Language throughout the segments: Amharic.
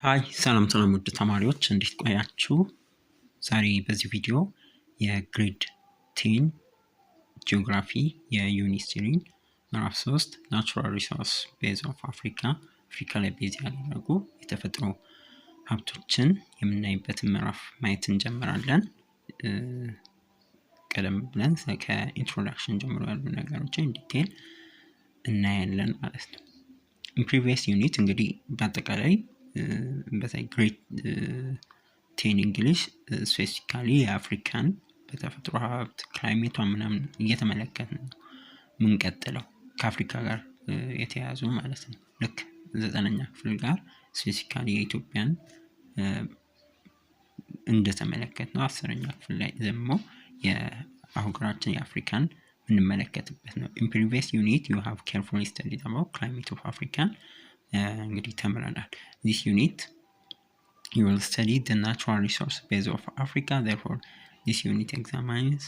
ሃይ ሰላም ውድ ተማሪዎች እንዴት ቆያችሁ? ዛሬ በዚህ ቪዲዮ የግሬድ 10 ጂኦግራፊ የዩኒት 3 ምዕራፍ 3 ናቹራል ሪሶርስ ቤዝ ኦፍ አፍሪካ ላይ ቤዝ ያደረጉ የተፈጥሮ ሀብቶችን የምናይበትን ምዕራፍ ማየት እንጀምራለን። ቀደም ብለን ከኢንትሮዳክሽን ጀምሮ ያሉ ነገሮችን ዲቴል እናያለን ማለት ነው። in previous unit እንግዲህ በአጠቃላይ በተለይ ግሬድ 10 እንግሊሽ ስፔሲፊካሊ የአፍሪካን በተፈጥሮ ሀብት ክላይሜቷ ምናምን እየተመለከትን ነው ምንቀጥለው ከአፍሪካ ጋር የተያያዙ ማለት ነው። ልክ 9ኛ ክፍል ጋር ስፔሲፊካሊ የኢትዮጵያን እንደተመለከት ነው 10ኛ ክፍል ላይ ደግሞ የአህጉራችን የአፍሪካን እንመለከትበት ነው። in previous unit you have carefully studied about climate of Africa እንግዲህ ተምረናል። this unit you will study the natural resource base of Africa. Therefore this unit examines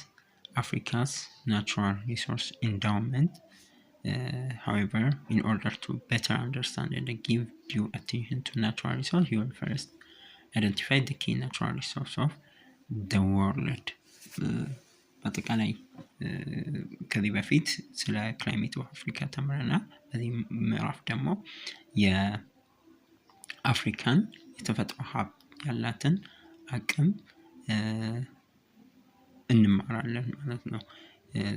Africa's natural resource endowment. However, in order to better understand and give due attention to natural resource, you will first identify the key natural resource of the world. በአጠቃላይ ከዚህ በፊት ስለ ክላይሜት ኦፍ አፍሪካ ተምረናል። በዚህ ምዕራፍ ደግሞ የአፍሪካን የተፈጥሮ ሀብት ያላትን አቅም እንማራለን ማለት ነው።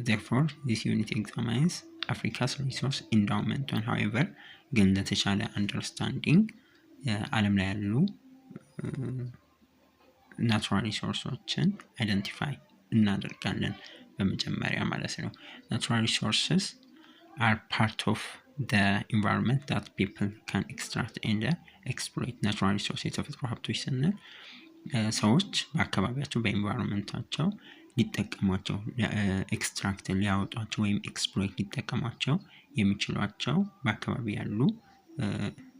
Therefore, this unit examines Africa's resource endowment. However, ግን ለተሻለ አንደርስታንዲንግ ዓለም ላይ ያሉ ናቹራል ሪሶርሶችን አይደንቲፋይ እናደርጋለን በመጀመሪያ ማለት ነው። ናቹራል ሪሶርስስ are part of the environment that people can extract and exploit. ናቹራል ሪሶርስ የተፈጥሮ ሀብቶች ስንል ሰዎች በአካባቢያቸው በኤንቫይሮንመንታቸው ሊጠቀሟቸው ኤክስትራክት ሊያወጧቸው ወይም ኤክስፕሎይት ሊጠቀሟቸው የሚችሏቸው በአካባቢ ያሉ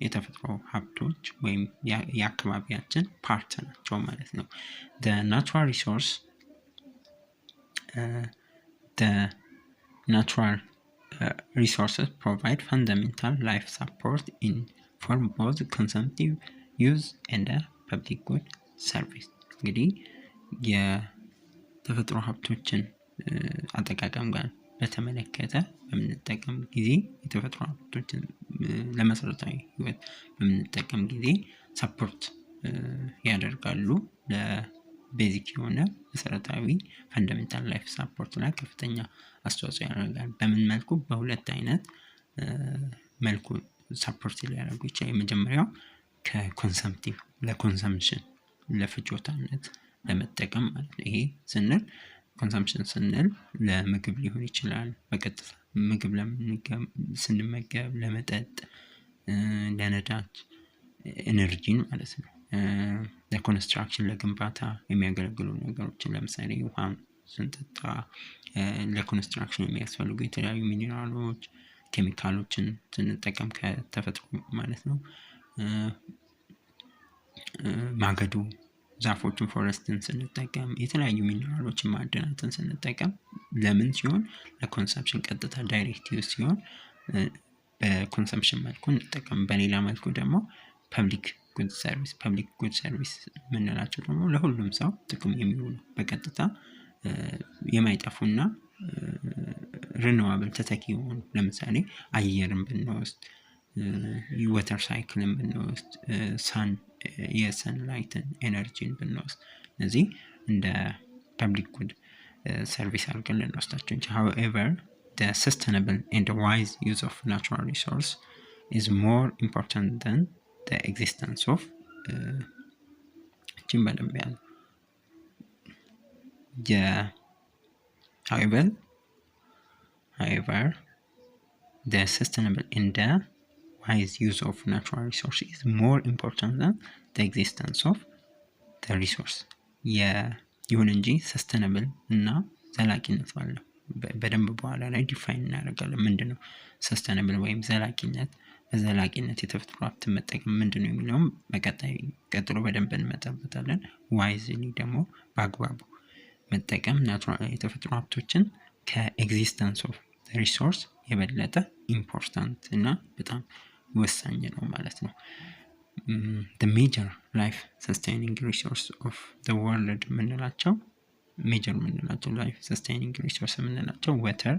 የተፈጥሮ ሀብቶች ወይም የአካባቢያችን ፓርት ናቸው ማለት ነው። the natural resources provide fundamental life support in for both consumptive use and public good service. እንግዲህ የተፈጥሮ ሀብቶችን አጠቃቀም ጋር በተመለከተ በምንጠቀም ጊዜ የተፈጥሮ ሀብቶችን ለመሰረታዊ ህይወት በምንጠቀም ጊዜ ሰፖርት ያደርጋሉ። ለቤዚክ የሆነ መሰረታዊ ፈንዳሜንታል ላይፍ ሰፖርት ላይ ከፍተኛ አስተዋጽኦ ያደርጋል። በምን መልኩ? በሁለት አይነት መልኩ ሰፖርት ሊያደርጉ ይችላል። የመጀመሪያው ከኮንሰምፕቲቭ ለኮንሰምፕሽን ለፍጆታነት ለመጠቀም ማለት ነው። ይሄ ስንል ኮንሰምፕሽን ስንል ለምግብ ሊሆን ይችላል፣ በቀጥታ ምግብ ስንመገብ፣ ለመጠጥ፣ ለነዳጅ ኤነርጂን ማለት ነው። ለኮንስትራክሽን ለግንባታ የሚያገለግሉ ነገሮችን ለምሳሌ ውሃን ስንጠጣ ለኮንስትራክሽን የሚያስፈልጉ የተለያዩ ሚኒራሎች፣ ኬሚካሎችን ስንጠቀም ከተፈጥሮ ማለት ነው። ማገዶ ዛፎችን ፎረስትን ስንጠቀም የተለያዩ ሚኒራሎችን ማዕድናትን ስንጠቀም ለምን ሲሆን ለኮንሰምፕሽን ቀጥታ ዳይሬክት ዩዝ ሲሆን በኮንሰምፕሽን መልኩ እንጠቀም። በሌላ መልኩ ደግሞ ፐብሊክ ጉድ ሰርቪስ የምንላቸው ደግሞ ለሁሉም ሰው ጥቅም የሚውሉ በቀጥታ የማይጠፉና ሪኒዋብል ተተኪ የሆኑ ለምሳሌ አየርን ብንወስድ፣ ወተር ሳይክልን ብንወስድ፣ የሰንላይትን ኤነርጂን ብንወስድ እነዚህ እንደ ፐብሊክ ጉድ ሰርቪስ አድርገን ልንወስዳቸው እንችላለን። however the sustainable and wise use of natural resource is more important than the existence of however the sustainable and the wise use of natural resources is more important than the existence of the resource. ይሁን እንጂ ሰስተነብል እና ዘላቂነት ባለው በደንብ በኋላ ላይ ዲፋይን እናደርጋለን። ምንድነው ሰስተነብል ወይም ዘላቂነት? በዘላቂነት የተፈጥሮ ሀብት መጠቀም ምንድነው የሚለውም ቀጥሎ በደንብ እንመጣበታለን። ዋይዝሊ ደግሞ በአግባቡ መጠቀም የተፈጥሮ ሀብቶችን ከኤግዚስተንስ ኦፍ ሪሶርስ የበለጠ ኢምፖርታንት እና በጣም ወሳኝ ነው ማለት ነው። the major life sustaining resource of the world የምንላቸው ሜጀር የምንላቸው ላይፍ ሰስቴኒንግ ሪሶርስ የምንላቸው water,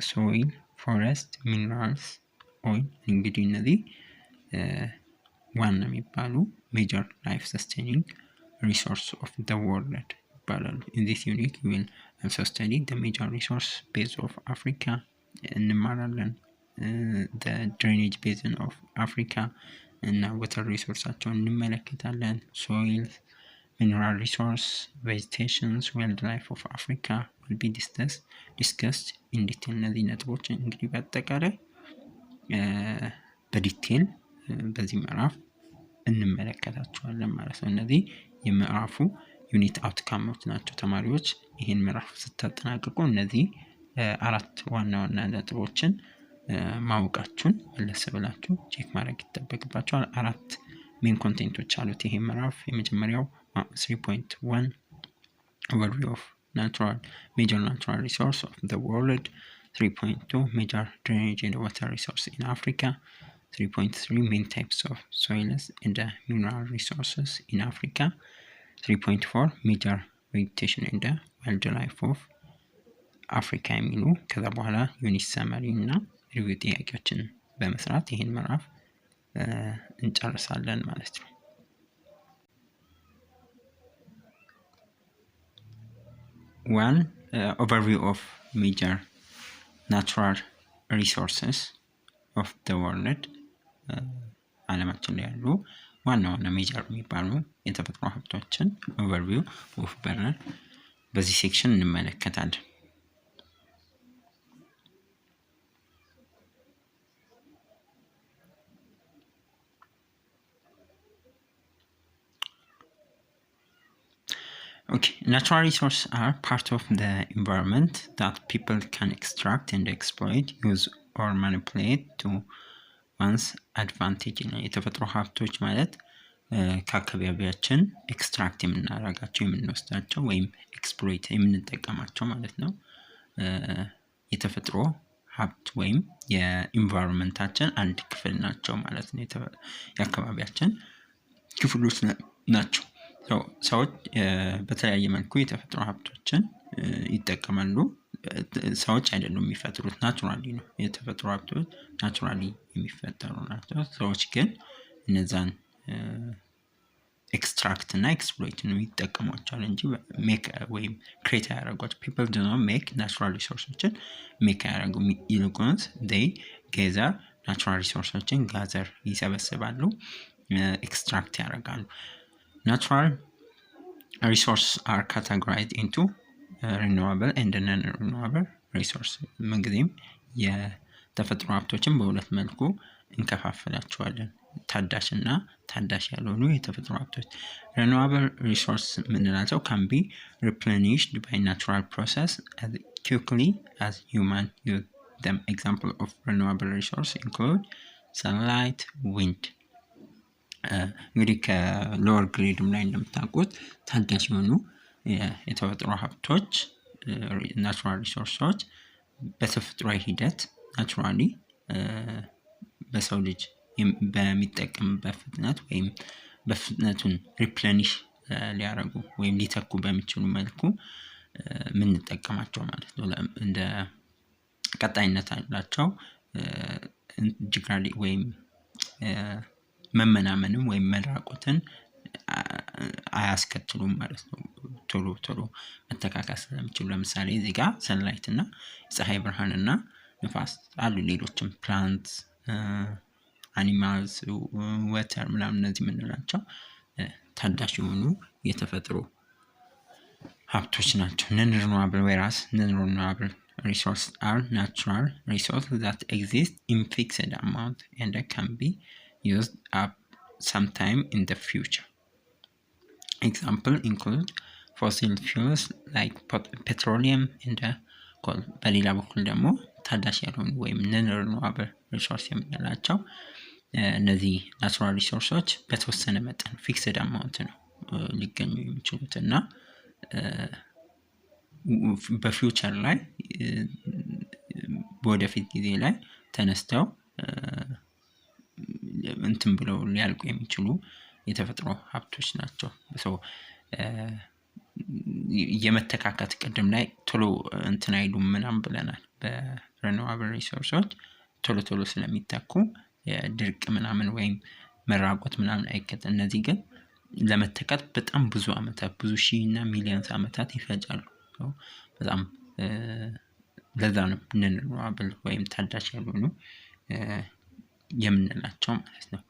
soil, forest, minerals, oil እንግዲህ እነዚህ ዋና የሚባሉ major life sustaining resource of the world ይባላሉ። in this unit we will also study the major resource base of Africa እንማራለን the drainage basin of Africa እና water resourceአቸውን እንመለከታለን። soil, mineral resource, vegetations, wildlife of Africa will be discussed in detail። እነዚህ ነጥቦች እንግዲህ በአጠቃላይ በዲቴል በዚህ ምዕራፍ እንመለከታቸዋለን ማለት ነው። እነዚህ የምዕራፉ ዩኒት አውትካሞች ናቸው። ተማሪዎች ይህን ምዕራፍ ስታጠናቅቁ እነዚህ አራት ዋና ዋና ነጥቦችን ማወቃችሁን መለስ ብላችሁ ቼክ ማድረግ ይጠበቅባችኋል። አራት ሜን ኮንቴንቶች አሉት ይሄ ምዕራፍ። የመጀመሪያው 3.1 overview of major natural resource of the world, 3.2 major drainage and water resource in Africa, 3.3 main types of soils and mineral resources in Africa, 3.4 major vegetation and wildlife of Africa የሚሉ ከዛ በኋላ ዩኒት ሰመሪ እና ሪቪው ጥያቄዎችን በመስራት ይህን ምዕራፍ እንጨርሳለን ማለት ነው። One overview of major natural resources of the world ዓለማችን ላይ ያሉ ዋና ዋና ሜጀር የሚባሉ የተፈጥሮ ሀብቶችን ኦቨርቪው ኦፍ በርነር በዚህ ሴክሽን እንመለከታለን። Okay, natural resources are part of the environment that people can extract and exploit, use or manipulate to one's advantage. የተፈጥሮ ሀብቶች ማለት ከአካባቢያችን ኤክስትራክት የምናደርጋቸው የምንወስዳቸው ወይም ኤክስፕሎይት የምንጠቀማቸው ማለት ነው። የተፈጥሮ ሀብት ወይም የኢንቫይሮንመንታችን አንድ ክፍል ናቸው ማለት ነው። የአካባቢያችን ክፍሎች ናቸው። ሰዎች በተለያየ መልኩ የተፈጥሮ ሀብቶችን ይጠቀማሉ። ሰዎች አይደሉም የሚፈጥሩት፣ ናቹራሊ ነው። የተፈጥሮ ሀብቶች ናቹራሊ የሚፈጠሩ ናቸው። ሰዎች ግን እነዛን ኤክስትራክት እና ኤክስፕሎይት ነው ይጠቀሟቸዋል እንጂ ሜክ ወይም ክሬት አያደርጓቸው። ፒፕል ዱ ኖት ሜክ ናቹራል ሪሶርሶችን ሜክ አያደርጉም። ይልቁንስ ዴይ ጌዘር ናቹራል ሪሶርሶችን ጋዘር ይሰበስባሉ፣ ኤክስትራክት ያደርጋሉ። Natural resources are categorized into renewable and non-renewable resources። ምንጊዜም የተፈጥሮ ሀብቶችን በሁለት መልኩ እንከፋፍላቸዋለን፣ ታዳሽ እና ታዳሽ ያልሆኑ የተፈጥሮ ሀብቶች። renewable resources የምንላቸው can be replenished by natural process as quickly as human use them. Example of renewable resources include sunlight, wind. እንግዲህ ከሎወር ግሬድም ላይ እንደምታውቁት ታዳሽ የሆኑ የተፈጥሮ ሀብቶች ናቹራል ሪሶርሶች በተፈጥሯዊ ሂደት ናቹራሊ በሰው ልጅ በሚጠቀምበት ፍጥነት ወይም በፍጥነቱን ሪፕሌኒሽ ሊያደርጉ ወይም ሊተኩ በሚችሉ መልኩ የምንጠቀማቸው ማለት ነው። እንደ ቀጣይነት አላቸው ጂግራሊ ወይም መመናመንም ወይም መራቆትን አያስከትሉም ማለት ነው። ቶሎ መተካካት ስለሚችሉ ለምሳሌ እዚህ ጋር ሰንላይት እና ፀሐይ ብርሃን እና ንፋስ አሉ። ሌሎችም ፕላንትስ፣ አኒማልስ፣ ወተር ምናምን እነዚህ የምንላቸው ታዳሽ የሆኑ የተፈጥሮ ሀብቶች ናቸው። non-renewable whereas non-renewable resources are natural resources that exist in fixed amount and can be used up sometime in the future. Example include fossil fuels like petroleum and coal. በሌላ በኩል ደግሞ ታዳሽ ያልሆኑ ወይም non-renewable resources የምንላቸው እነዚህ ናቹራል ሪሶርሶች በተወሰነ መጠን ፊክስድ አማውንት ነው ሊገኙ የሚችሉት እና በፊውቸር ላይ ወደፊት ጊዜ ላይ ተነስተው እንትን ብለው ሊያልቁ የሚችሉ የተፈጥሮ ሀብቶች ናቸው። የመተካካት ቅድም ላይ ቶሎ እንትን አይሉም ምናምን ብለናል። በሪኒዌብል ሪሶርሶች ቶሎ ስለሚተኩ የድርቅ ምናምን ወይም መራቆት ምናምን አይከተል። እነዚህ ግን ለመተካት በጣም ብዙ አመታት ብዙ ሺህ እና ሚሊዮንስ አመታት ይፈጃሉ። በጣም ለዛ ነው ሪኒዌብል ወይም ታዳሽ ያልሆኑ የምንላቸው ማለት ነው።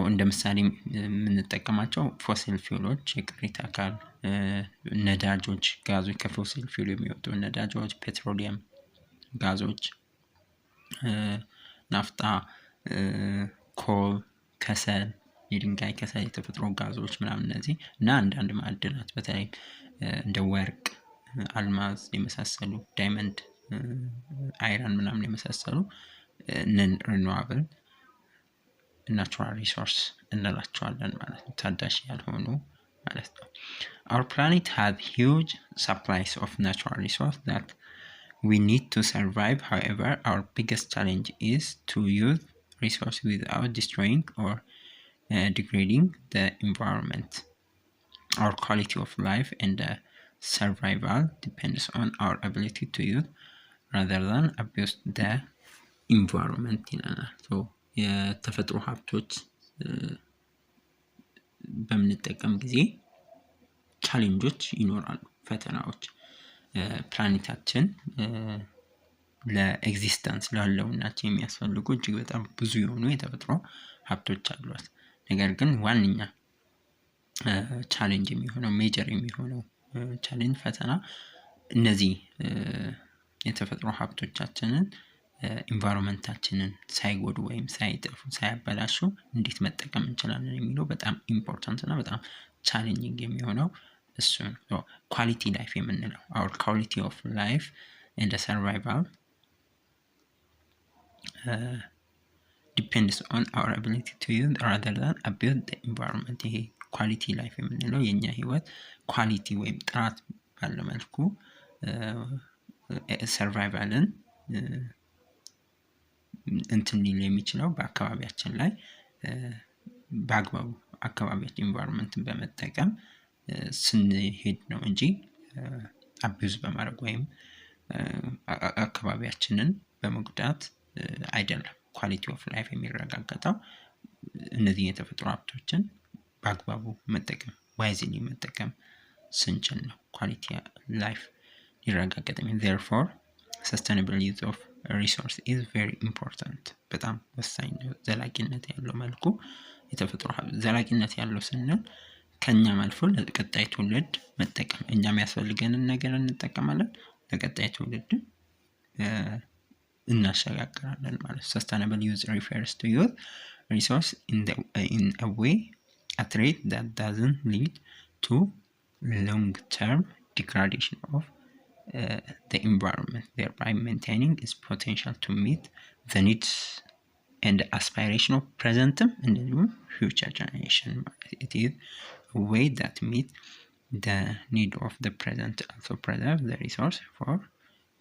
እንደ ምሳሌ የምንጠቀማቸው ፎሲል ፊውሎች የቅሪተ አካል ነዳጆች፣ ጋዞች ከፎሲል ፊውል የሚወጡ ነዳጆች፣ ፔትሮሊየም ጋዞች፣ ናፍጣ፣ ኮል፣ ከሰል፣ የድንጋይ ከሰል፣ የተፈጥሮ ጋዞች ምናምን እነዚህ እና አንዳንድ ማዕድናት በተለይ እንደ ወርቅ፣ አልማዝ የመሳሰሉ ዳይመንድ፣ አይረን ምናምን የመሳሰሉ ሪኒዌብል ናቹራል ሪሶርስ እንላቸዋለን ማለት ነው። ታዳሽ ያልሆኑ ማለት ነው። Our planet has huge supplies of natural resources that we need to survive. However, our biggest challenge is to use resources without destroying or degrading the environment. Our quality of life and survival depends on our ability to use rather than abuse the environment ይለናል። የተፈጥሮ ሀብቶች በምንጠቀም ጊዜ ቻሌንጆች ይኖራሉ፣ ፈተናዎች። ፕላኔታችን ለኤግዚስተንስ ለህልውናችን የሚያስፈልጉ እጅግ በጣም ብዙ የሆኑ የተፈጥሮ ሀብቶች አሏት። ነገር ግን ዋነኛ ቻሌንጅ የሚሆነው ሜጀር የሚሆነው ቻሌንጅ ፈተና እነዚህ የተፈጥሮ ሀብቶቻችንን ኢንቫይሮንመንታችንን ሳይጎዱ ወይም ሳይጠፉ ሳያበላሹ እንዴት መጠቀም እንችላለን የሚለው በጣም ኢምፖርታንት እና በጣም ቻሌንጂንግ የሚሆነው እሱ ነው። ኳሊቲ ላይፍ የምንለው our quality of life and the survival depends on our ability to use rather than abuse the environment። ይሄ ኳሊቲ ላይፍ የምንለው የኛ ህይወት ኳሊቲ ወይም ጥራት ባለው መልኩ ሰርቫይቫልን እንትን ሊል የሚችለው በአካባቢያችን ላይ በአግባቡ አካባቢያችን ኢንቫይሮንመንትን በመጠቀም ስንሄድ ነው እንጂ አቢዩዝ በማድረግ ወይም አካባቢያችንን በመጉዳት አይደለም። ኳሊቲ ኦፍ ላይፍ የሚረጋገጠው እነዚህ የተፈጥሮ ሀብቶችን በአግባቡ መጠቀም ዋይዝሊ መጠቀም ስንችል ነው ኳሊቲ ላይፍ ሊረጋገጥ። therefore sustainable use of resource is very important። በጣም ወሳኝ ነው። ዘላቂነት ያለው መልኩ የተፈጥሮ ሀብት ዘላቂነት ያለው ስንል ከኛም አልፎ ለቀጣይ ትውልድ መጠቀም እኛም ያስፈልገንን ነገር እንጠቀማለን፣ ለቀጣይ ትውልድ እናሸጋግራለን ማለት። sustainable use refers to use resource in a way at rate that doesn't lead to long-term degradation of the environment, thereby maintaining its potential to meet the needs and aspiration of present and future generation. It is a way that meets the need of the present, also preserve the resource for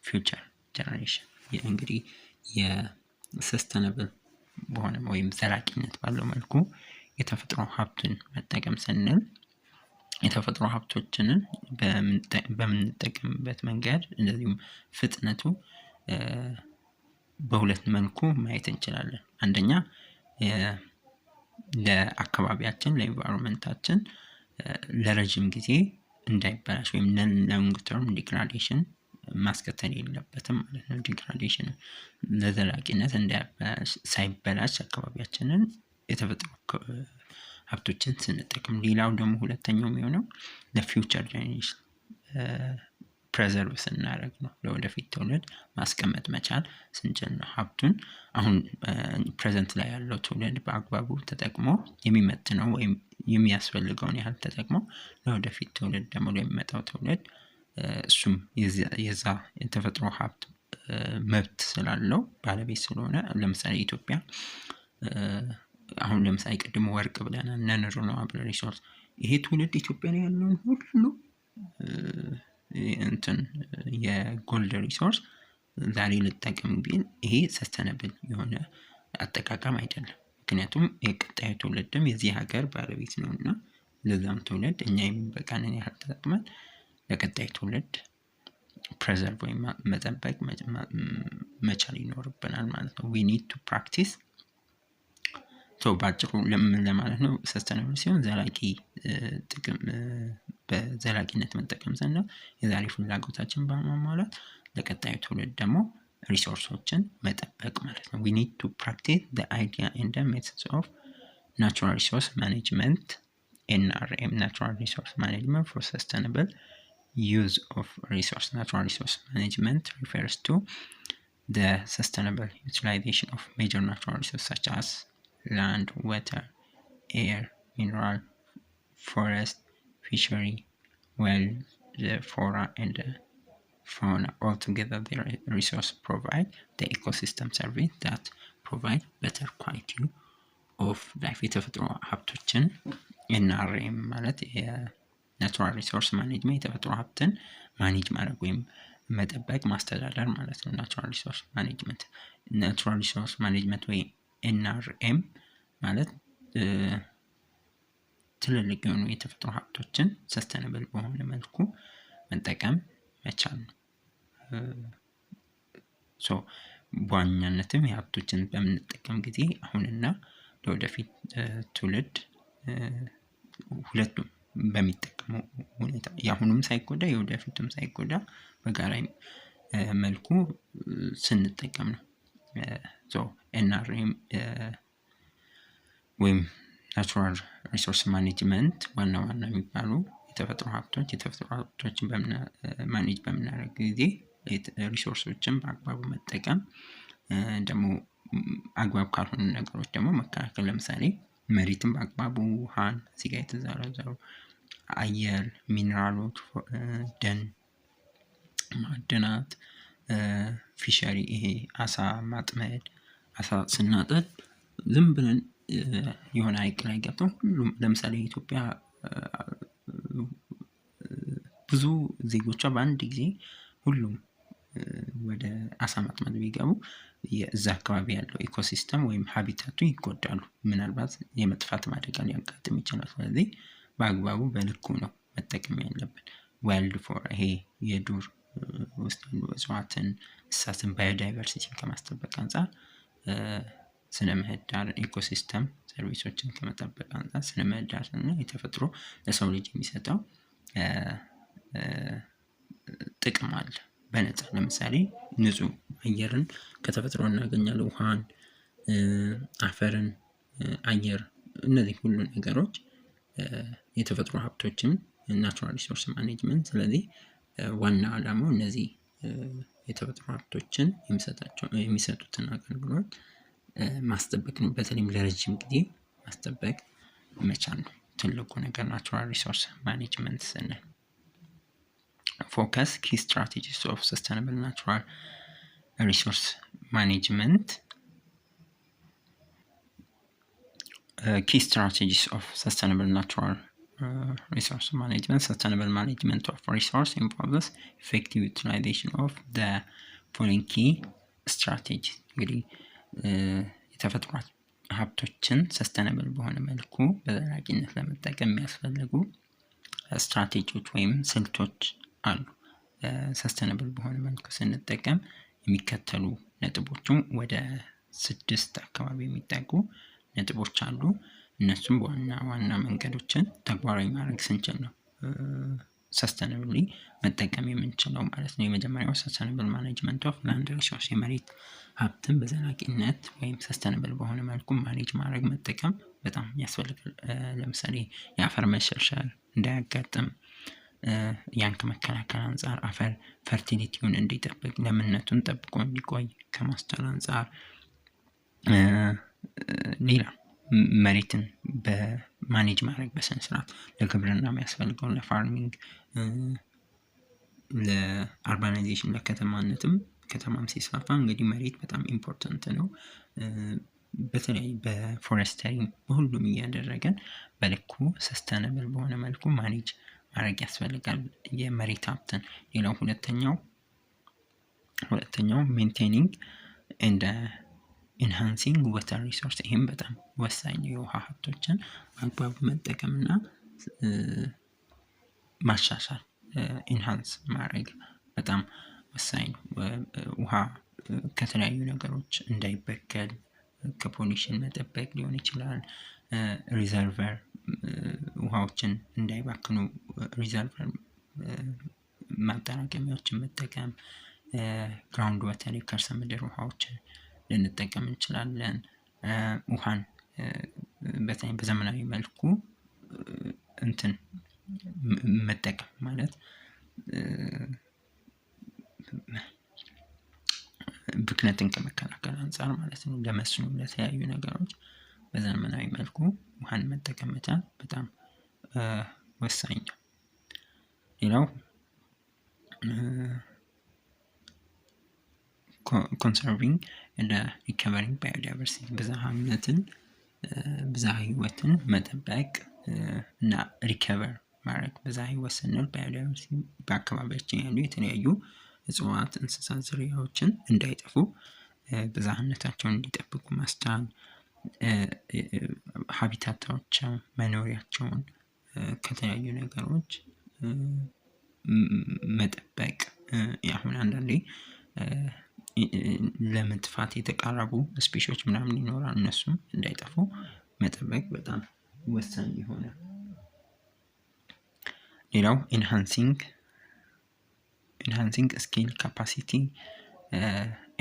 future generation። እንግዲህ የሰስተነብል በሆነ ወይም ዘላቂነት ባለው መልኩ የተፈጥሮ ሀብትን መጠቀም ስንል የተፈጥሮ ሀብቶችን በምንጠቀምበት መንገድ እንደዚሁም ፍጥነቱ በሁለት መልኩ ማየት እንችላለን። አንደኛ ለአካባቢያችን ለኢንቫይሮንመንታችን ለረጅም ጊዜ እንዳይበላሽ ወይም ሎንግ ተርም ዲግራዴሽን ማስከተል የለበትም ማለት ነው። ዲግራዴሽን ለዘላቂነት ሳይበላሽ አካባቢያችንን የተፈጥሮ ሀብቶችን ስንጠቀም። ሌላው ደግሞ ሁለተኛው የሚሆነው ለፊውቸር ጀነሬሽን ፕሬዘርቭ ስናደርግ ነው። ለወደፊት ትውልድ ማስቀመጥ መቻል ስንችል ነው። ሀብቱን አሁን ፕሬዘንት ላይ ያለው ትውልድ በአግባቡ ተጠቅሞ የሚመጥነው ወይም የሚያስፈልገውን ያህል ተጠቅሞ ለወደፊት ትውልድ ደግሞ ለሚመጣው ትውልድ እሱም የዛ የተፈጥሮ ሀብት መብት ስላለው ባለቤት ስለሆነ። ለምሳሌ ኢትዮጵያ አሁን ለምሳሌ ቅድም ወርቅ ብለናል ሪኒዌብል ሪሶርስ። ይሄ ትውልድ ኢትዮጵያ ላይ ያለውን ሁሉ እንትን የጎልድ ሪሶርስ ዛሬ ልጠቀም ቢል ይሄ ሰስተነብል የሆነ አጠቃቀም አይደለም። ምክንያቱም የቀጣዩ ትውልድም የዚህ ሀገር ባለቤት ነውና ለዛም ትውልድ እኛ የሚበቃንን ያህል ተጠቅመን ለቀጣዩ ትውልድ ፕሬዘርቭ ወይም መጠበቅ መቻል ይኖርብናል ማለት ነው። we need to practice ባጭሩ ለምን ለማለት ነው ሰስተይነብል ሲሆን ዘላቂ ጥቅም በዘላቂነት መጠቀም ዘንድ ነው። የዛሬ ፍላጎታችን በማሟላት ለቀጣዩ ትውልድ ደግሞ ሪሶርሶችን መጠበቅ ማለት ነው። we need to practice the idea and the methods of natural resource management NRM natural resource management for sustainable use of resource. Natural resource management refers to the sustainable utilization of major natural resources such as land, water, air, mineral, forest, fishery, well, the flora and the fauna. Altogether, the resource provide the ecosystem service that provide better quality of life. የተፈጥሮ ሀብቶችን NRM ማለት የናቹራል ሪሶርስ ማኔጅመንት የተፈጥሮ ሀብትን ማኔጅ ማድረግ ወይም መጠበቅ ማስተዳደር ማለት ነው። ናቹራል ሪሶርስ ማኔጅመንት ወይ NRM ማለት ትልልቅ የሆኑ የተፈጥሮ ሀብቶችን ሰስተይነብል በሆነ መልኩ መጠቀም መቻል ነው። በዋናነትም የሀብቶችን በምንጠቀም ጊዜ አሁንና ለወደፊት ትውልድ ሁለቱም በሚጠቀመው ሁኔታ የአሁኑም ሳይጎዳ የወደፊቱም ሳይጎዳ በጋራ መልኩ ስንጠቀም ነው። NRM ወይም ናቹራል ሪሶርስ ማኔጅመንት ዋና የሚባሉ የተፈጥሮ ሀብቶችን ማኔጅ በምናደርግ ጊዜ ሪሶርሶችን በአግባቡ መጠቀም ደግሞ አግባብ ካልሆኑ ነገሮች ደግሞ መከላከል። ለምሳሌ መሬትን በአግባቡ ውሃን እዚህ ጋር የተዘረዘሩ አየር፣ ሚነራሎች፣ ደን፣ ማዕድናት፣ ፊሸሪ ይሄ አሳ ማጥመድ አሳ ስናጠድ ዝም ብለን የሆነ ሀይቅ ላይ ገብተው ሁሉም ለምሳሌ ኢትዮጵያ ብዙ ዜጎቿ በአንድ ጊዜ ሁሉም ወደ አሳ ማጥመድ ቢገቡ የዛ አካባቢ ያለው ኢኮሲስተም ወይም ሀቢታቱ ይጎዳሉ። ምናልባት የመጥፋት አደጋ ሊያጋጥም ይችላል። ስለዚህ በአግባቡ በልኩ ነው መጠቀም ያለብን። ዋይልድ ፎር ይሄ የዱር ውስጥ ያሉ እጽዋትን፣ እንስሳትን ባዮዳይቨርሲቲን ከማስጠበቅ አንጻር ስነ ምህዳር ኢኮሲስተም ሰርቪሶችን ከመጠበቅ አንጻር ስነ ምህዳር እና የተፈጥሮ ለሰው ልጅ የሚሰጠው ጥቅም አለ በነፃ። ለምሳሌ ንጹህ አየርን ከተፈጥሮ እናገኛለን። ውሃን፣ አፈርን፣ አየር እነዚህ ሁሉ ነገሮች የተፈጥሮ ሀብቶችን ናቹራል ሪሶርስ ማኔጅመንት። ስለዚህ ዋና ዓላማው እነዚህ የተፈጥሮ ሀብቶችን የሚሰጡትን አገልግሎት ማስጠበቅ ነው። በተለይም ለረጅም ጊዜ ማስጠበቅ መቻል ነው ትልቁ ነገር ናቹራል ሪሶርስ ማኔጅመንት ስንል። ፎከስ ኪ ስትራቴጂስ ኦፍ ሰስተይነብል ናቹራል ሪሶርስ ማኔጅመንት key strategies of sustainable natural resource management. Sustainable management of resource involves effective utilization of the following key strategies. እንግዲህ የተፈጥሮ ሀብቶችን ሰስተይነብል በሆነ መልኩ በዘላቂነት ለመጠቀም የሚያስፈልጉ ስትራቴጂዎች ወይም ስልቶች አሉ። ሰስተይነብል በሆነ መልኩ ስንጠቀም የሚከተሉ ነጥቦቹም ወደ 6 አካባቢ የሚጠጉ ነጥቦች አሉ። እነሱም ዋና መንገዶችን ተግባራዊ ማድረግ ስንችል ነው ሰስተይነብሊ መጠቀም የምንችለው ማለት ነው። የመጀመሪያው ሰስተይነብል ማኔጅመንት ኦፍ ላንድ ሪሶርስ የመሬት ሀብትን በዘላቂነት ወይም ሰስተይነብል በሆነ መልኩ ማኔጅ ማድረግ መጠቀም በጣም ያስፈልጋል። ለምሳሌ የአፈር መሸርሸር እንዳያጋጥም ያን ከመከላከል አንጻር አፈር ፈርቲሊቲውን እንዲጠብቅ ለምነቱን ጠብቆ እንዲቆይ ከማስቻል አንጻር ሌላ መሬትን በማኔጅ ማድረግ በስነ ስርዓት ለግብርና የሚያስፈልገው ለፋርሚንግ ለአርባናይዜሽን ለከተማነትም ከተማም ሲስፋፋ እንግዲህ መሬት በጣም ኢምፖርታንት ነው። በተለይ በፎረስተሪ በሁሉም እያደረገን በልኩ ሰስተይነብል በሆነ መልኩ ማኔጅ ማድረግ ያስፈልጋል የመሬት ሀብትን። ሌላው ሁለተኛው ሜንቴኒንግ ኤንድ ኢንሃንሲንግ ወተር ሪሶርስ፣ ይህም በጣም ወሳኝ የውሃ ሀብቶችን በአግባቡ መጠቀምና ማሻሻል ኢንሃንስ ማድረግ በጣም ወሳኝ ነው። ውሃ ከተለያዩ ነገሮች እንዳይበከል ከፖሊሽን መጠበቅ ሊሆን ይችላል። ሪዘርቨር ውሃዎችን እንዳይባክኑ ሪዘርቨር ማጠራቀሚያዎችን መጠቀም፣ ግራውንድ ወተር የከርሰ ምድር ውሃዎችን ልንጠቀም እንችላለን። ውሃን በተለይ በዘመናዊ መልኩ እንትን መጠቀም ማለት ብክነትን ከመከላከል አንፃር ማለት ነው። ለመስኖ ለተለያዩ ነገሮች በዘመናዊ መልኩ ውሃን መጠቀም መቻል በጣም ወሳኝ ነው። ሌላው ኮንሰርቪንግ እና ሪከቨሪንግ ባዮዳይቨርሲቲ ብዝሃነትን ብዝሃ ህይወትን መጠበቅ እና ሪከቨር ማድረግ። ብዝሃ ህይወት ስንል ባዮዳይቨርሲቲ በአካባቢያችን ያሉ የተለያዩ እጽዋት፣ እንስሳት ዝርያዎችን እንዳይጠፉ ብዝሃነታቸውን እንዲጠብቁ ማስቻል፣ ሀቢታታቸው መኖሪያቸውን ከተለያዩ ነገሮች መጠበቅ። አሁን አንዳንዴ ለመጥፋት የተቃረቡ ስፔሾች ምናምን ይኖራሉ። እነሱም እንዳይጠፉ መጠበቅ በጣም ወሳኝ የሆነ። ሌላው ኢንሃንሲንግ ስኪል ካፓሲቲ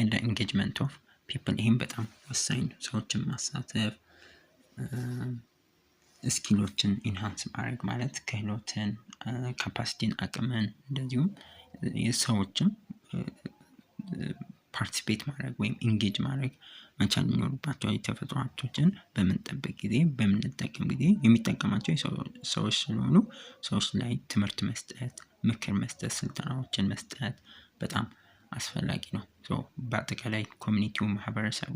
ኤንድ ኤንጌጅመንት ኦፍ ፒፕል፣ ይህም በጣም ወሳኝ ነው። ሰዎችን ማሳተፍ፣ ስኪሎችን ኢንሃንስ ማድረግ ማለት ክህሎትን፣ ካፓሲቲን፣ አቅምን እንደዚሁም ሰዎችም ፓርቲሲፔት ማድረግ ወይም ኢንጌጅ ማድረግ መቻል የሚኖርባቸው የተፈጥሮ ሀብቶችን በምንጠብቅ ጊዜ በምንጠቀም ጊዜ የሚጠቀማቸው ሰዎች ስለሆኑ ሰዎች ላይ ትምህርት መስጠት፣ ምክር መስጠት፣ ስልጠናዎችን መስጠት በጣም አስፈላጊ ነው። በአጠቃላይ ኮሚኒቲው ማህበረሰቡ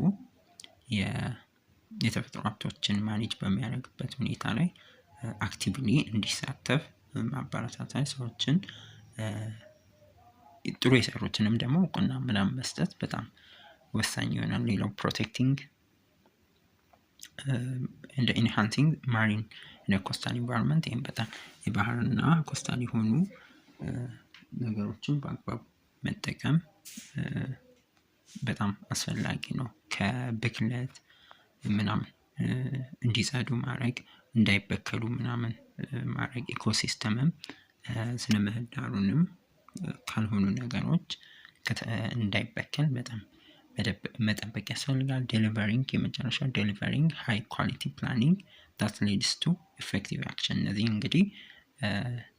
የተፈጥሮ ሀብቶችን ማኔጅ በሚያደርግበት ሁኔታ ላይ አክቲቭሊ እንዲሳተፍ ማበረታታት፣ ሰዎችን ጥሩ የሰሩትንም ደግሞ እውቅና ምናምን መስጠት በጣም ወሳኝ ይሆናል። ሌላው ፕሮቴክቲንግ እንደ ኢንሃንሲንግ ማሪን እንደ ኮስታል ኢንቫይሮንመንት፣ ይህም በጣም የባህርና ኮስታል የሆኑ ነገሮችን በአግባቡ መጠቀም በጣም አስፈላጊ ነው። ከብክለት ምናምን እንዲጸዱ ማድረግ፣ እንዳይበከሉ ምናምን ማድረግ፣ ኢኮሲስተምም ስነ ምህዳሩንም ካልሆኑ ነገሮች እንዳይበከል በጣም መጠበቅ ያስፈልጋል። ዴሊቨሪንግ የመጨረሻው ዴሊቨሪንግ ሃይ ኳሊቲ ፕላኒንግ that leads to effective action። እነዚህ እንግዲህ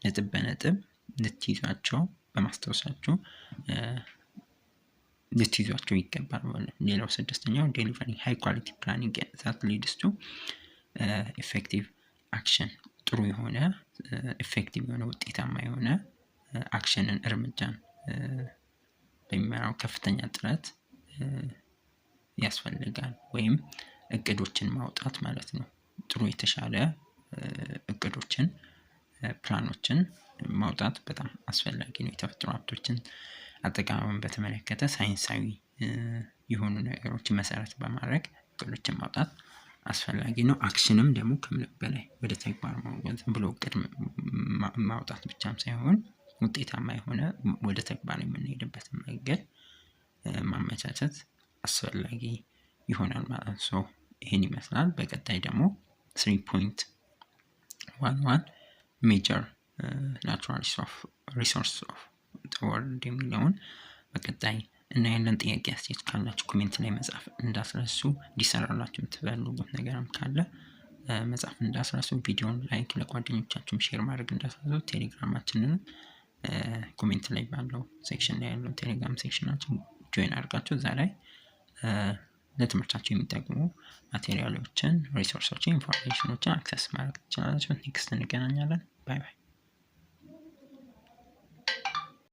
ነጥብ በነጥብ ልትይዟቸው በማስታወሳቸው ልትይዟቸው ይገባል። ሌላው ስድስተኛው ዴሊቨሪንግ ሃይ ኳሊቲ ፕላኒንግ that leads to effective action፣ ጥሩ የሆነ ኢፌክቲቭ የሆነ ውጤታማ የሆነ አክሽንን እርምጃን በሚመራው ከፍተኛ ጥረት ያስፈልጋል። ወይም እቅዶችን ማውጣት ማለት ነው። ጥሩ የተሻለ እቅዶችን ፕላኖችን ማውጣት በጣም አስፈላጊ ነው። የተፈጥሮ ሀብቶችን አጠቃቀምን በተመለከተ ሳይንሳዊ የሆኑ ነገሮችን መሰረት በማድረግ እቅዶችን ማውጣት አስፈላጊ ነው። አክሽንም ደግሞ ከምንም በላይ ወደ ተግባር ማውጣት ብሎ እቅድ ማውጣት ብቻም ሳይሆን ውጤታማ የሆነ ወደ ተግባር የምንሄድበት መንገድ ማመቻቸት አስፈላጊ ይሆናል ማለት ነው። ይሄን ይመስላል። በቀጣይ ደግሞ 3.11 ሜጀር ናቹራል ሪሶርስ ኦፍ ዘ ወርልድ የሚለውን በቀጣይ እናያለን። ጥያቄ አስተያየት ካላችሁ ኮሜንት ላይ መጻፍ እንዳትረሱ። እንዲሰራላችሁ የምትፈልጉት ነገርም ካለ መጻፍ እንዳትረሱ። ቪዲዮውን ላይክ ለጓደኞቻችሁም ሼር ማድረግ እንዳትረሱ። ቴሌግራማችንን ኮሜንት ላይ ባለው ሴክሽን ላይ ያለው ቴሌግራም ሴክሽናችን ጆይን አድርጋችሁ እዛ ላይ ለትምህርታችሁ የሚጠቅሙ ማቴሪያሎችን፣ ሪሶርሶችን፣ ኢንፎርሜሽኖችን አክሰስ ማድረግ ትችላላችሁ። ኔክስት እንገናኛለን። ባይ ባይ።